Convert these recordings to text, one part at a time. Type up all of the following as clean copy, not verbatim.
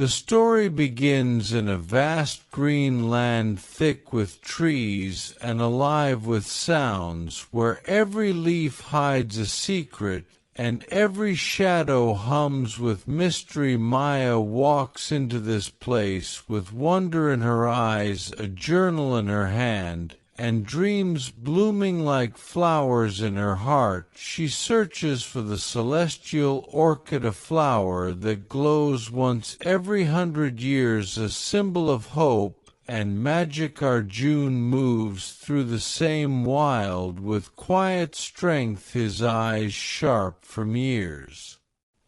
The story begins in a vast green land thick with trees and alive with sounds, where every leaf hides a secret and every shadow hums with mystery. Maya walks into this place with wonder in her eyes, a journal in her hand, and dreams blooming like flowers in her heart. She searches for the celestial orchid, a flower that glows once every 100 years, a symbol of hope and magic. Arjun moves through the same wild with quiet strength, his eyes sharp from years.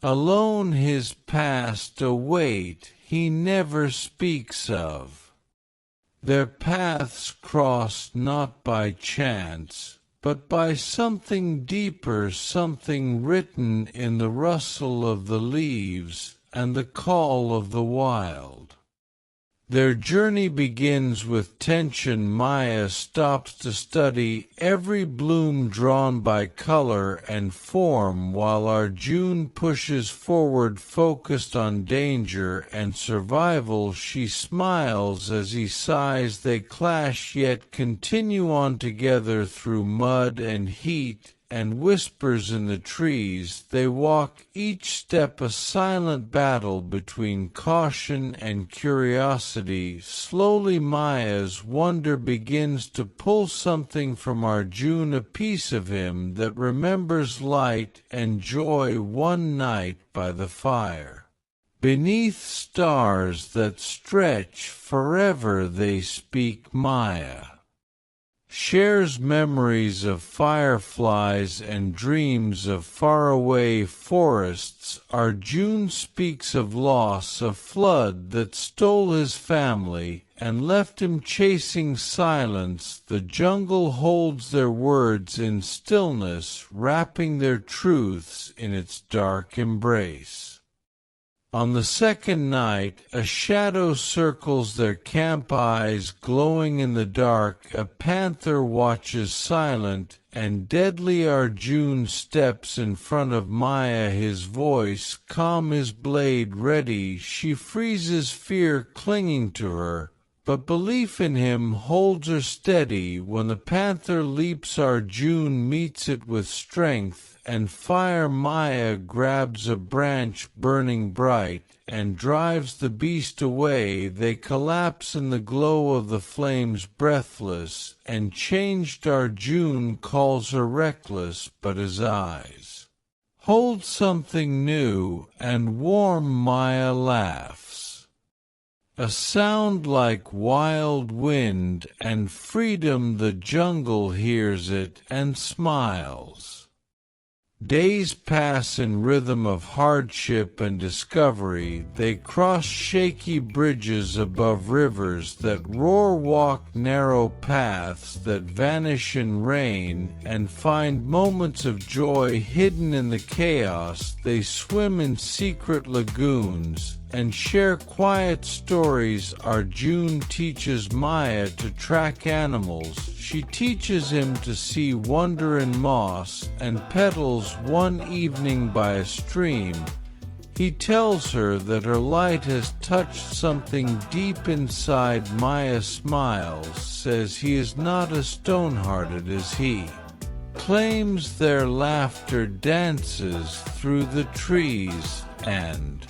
Alone his past a weight he never speaks of. Their paths cross not by chance, but by something deeper, something written in the rustle of the leaves and the call of the wild. Their journey begins with tension. Maya stops to study every bloom drawn by color and form, while Arjun pushes forward, focused on danger and survival. She smiles as he sighs. They clash yet continue on together through mud and heat and whispers in the trees. They walk, each step a silent battle between caution and curiosity. Slowly Maya's wonder begins to pull something from Arjun, a piece of him that remembers light and joy. One night by the fire, beneath stars that stretch forever, they speak. Maya shares memories of fireflies and dreams of faraway forests. Arjun speaks of loss, a flood that stole his family and left him chasing silence. The jungle holds their words in stillness, wrapping their truths in its dark embrace. On the second night, a shadow circles their camp, eyes glowing in the dark. A panther watches, silent and deadly. Arjun steps in front of Maya, his voice calm, his blade ready. She freezes, fear clinging to her, but belief in him holds her steady. When the panther leaps, Arjun meets it with strength and fire. Maya grabs a branch burning bright and drives the beast away. They collapse in the glow of the flames, breathless and changed. Arjun calls her reckless, but his eyes hold something new and warm. Maya laughs, a sound like wild wind and freedom. The jungle hears it and smiles. Days pass in rhythm of hardship and discovery. They cross shaky bridges above rivers that roar, walk narrow paths that vanish in rain, and find moments of joy hidden in the chaos. They swim in secret lagoons and share quiet stories. Arjun teaches Maya to track animals. She teaches him to see wonder in moss and petals. One evening by a stream, he tells her that her light has touched something deep inside. Maya smiles, says he is not as stone-hearted as he claims. Their laughter dances through the trees, and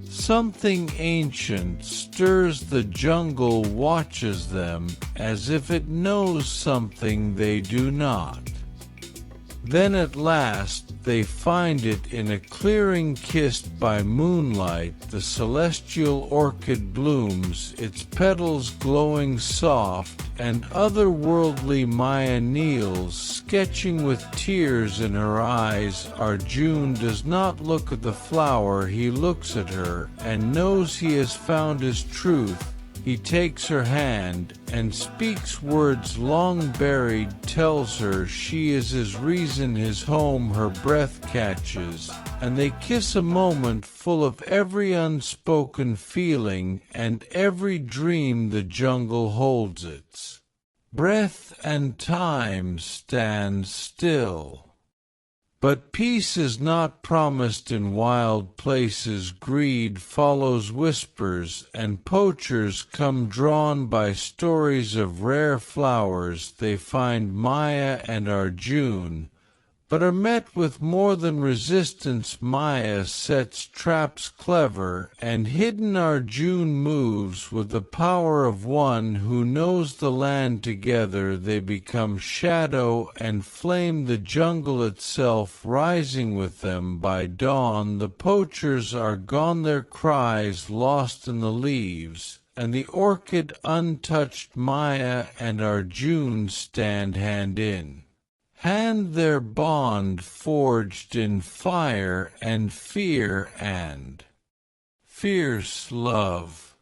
something ancient stirs. The jungle watches them as if it knows something they do not. Then at last they find it in a clearing, kissed by moonlight. The celestial orchid blooms, its petals glowing soft and otherworldly. Maya kneels, sketching with tears in her eyes. Arjun does not look at the flower, he looks at her and knows he has found his truth. He takes her hand and speaks words long buried, tells her she is his reason, his home. Her breath catches, and they kiss, a moment full of every unspoken feeling and every dream. The jungle holds its breath and time stands still. But peace is not promised in wild places. Greed follows whispers, and poachers come drawn by stories of rare flowers. They find Maya and Arjun, but are met with more than resistance. Maya sets traps clever, and hidden Arjun moves with the power of one who knows the land. Together they become shadow and flame, the jungle itself rising with them. By dawn the poachers are gone, their cries lost in the leaves, and the orchid untouched. Maya and Arjun stand hand in hand, their bond forged in fire and fear and fierce love.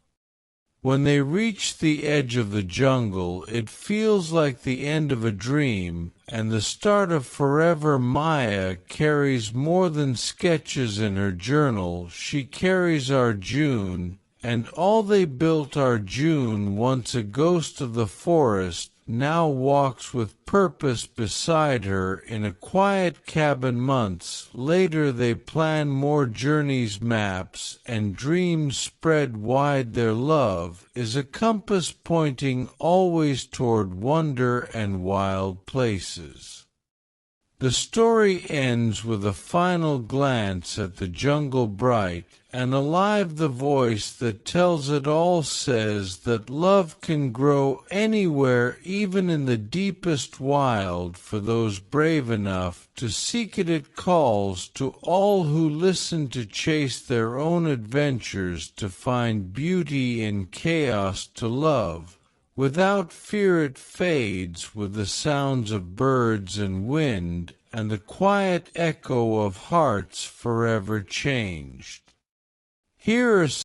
When they reach the edge of the jungle, it feels like the end of a dream and the start of forever. Maya carries more than sketches in her journal. She carries Arjun, and all they built. Arjun, once a ghost of the forest, now walks with purpose beside her in a quiet cabin. Months later they plan more journeys, maps, and dreams spread wide. Their love is a compass pointing always toward wonder and wild places. The story ends with a final glance at the jungle, bright and alive. The voice that tells it all says that love can grow anywhere, even in the deepest wild. For those brave enough to seek it, it calls to all who listen to chase their own adventures, to find beauty in chaos, to love without fear. It fades with the sounds of birds and wind, and the quiet echo of hearts forever changed. Here are